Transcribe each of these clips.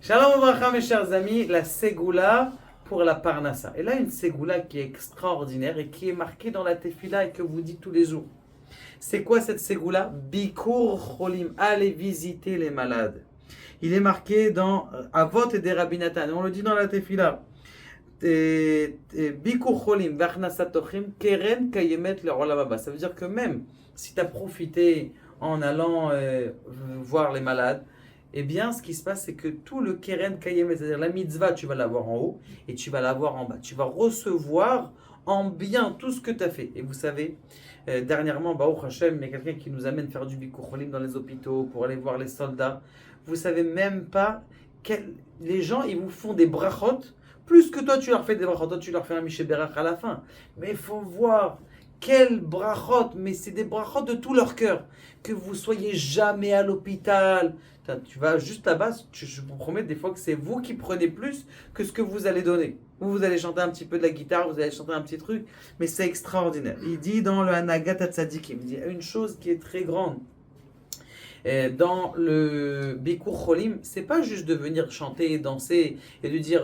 Shalom Obracha, mes chers amis, la Ségoula pour la Parnassa. Et là, une Ségoula qui est extraordinaire et qui est marquée dans la Tefila et que vous dites tous les jours. C'est quoi cette Ségoula? Bikur Cholim, allez visiter les malades. Il est marqué dans Avot et des Rabbi Nathan. On le dit dans la Tefila. Bikur Cholim, Vachnasatochim, Keren Kayemet le Olam Haba. Ça veut dire que même si tu as profité en allant voir les malades, eh bien, ce qui se passe, c'est que tout le Keren Kayemet, c'est-à-dire la mitzvah, tu vas l'avoir en haut et tu vas l'avoir en bas. Tu vas recevoir en bien tout ce que tu as fait. Et vous savez, dernièrement, Baruch Hashem, il y a quelqu'un qui nous amène faire du Bikur Cholim dans les hôpitaux pour aller voir les soldats. Vous savez même pas, les gens, ils vous font des brachot, plus que toi, tu leur fais des brachot. Toi, tu leur fais un Miché Berach à la fin. Mais il faut voir quel brachot, mais c'est des brachot de tout leur cœur. Que vous soyez jamais à l'hôpital. Tu vas juste là-bas, je vous promets des fois que c'est vous qui prenez plus que ce que vous allez donner. Vous allez chanter un petit peu de la guitare, vous allez chanter un petit truc, mais c'est extraordinaire. Il dit dans le Hanagat HaTzadikim, il dit une chose qui est très grande. Dans le Bikur Cholim, c'est pas juste de venir chanter, danser et de dire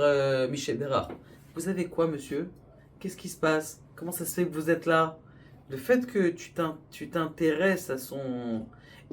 Michel Bérard. Vous savez quoi, monsieur? Qu'est-ce qui se passe? Comment ça se fait que vous êtes là? Le fait que tu t'intéresses à son...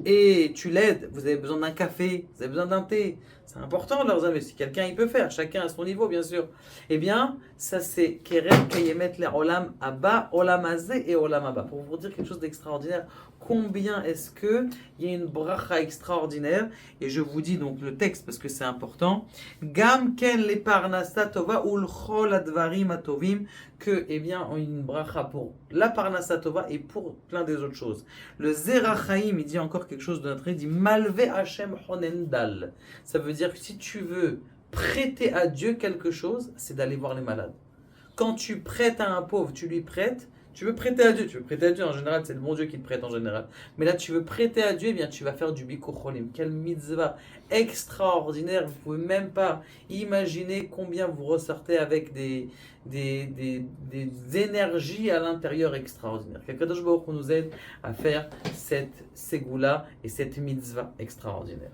et tu l'aides, vous avez besoin d'un café, vous avez besoin d'un thé. C'est important, leurs amis. Si quelqu'un il peut faire, chacun à son niveau, bien sûr. Eh bien, ça c'est Keren Kayemet le Olam Haba, Olam Hazeh et Olam Haba. Pour vous dire quelque chose d'extraordinaire, combien est-ce que il y a une bracha extraordinaire? Et je vous dis donc le texte parce que c'est important. Gam ken le parnasa tova ul chol advarim atovim, que eh bien une bracha pour la parnasa tova et pour plein des autres choses. Le Zerachaim, il dit encore quelque chose de notre, il dit Malve Hashem Honendal. Ça veut dire que si tu veux prêter à Dieu quelque chose, c'est d'aller voir les malades. Quand tu prêtes à un pauvre, tu lui prêtes. Tu veux prêter à Dieu, en général, c'est le bon Dieu qui te prête en général. Mais là, tu veux prêter à Dieu, eh bien tu vas faire du Bikur Cholim. Quelle mitzvah extraordinaire, vous ne pouvez même pas imaginer combien vous ressortez avec des énergies à l'intérieur extraordinaires. Qu'Akadosh Baruch Hu nous aide à faire cette ségoula et cette mitzvah extraordinaire.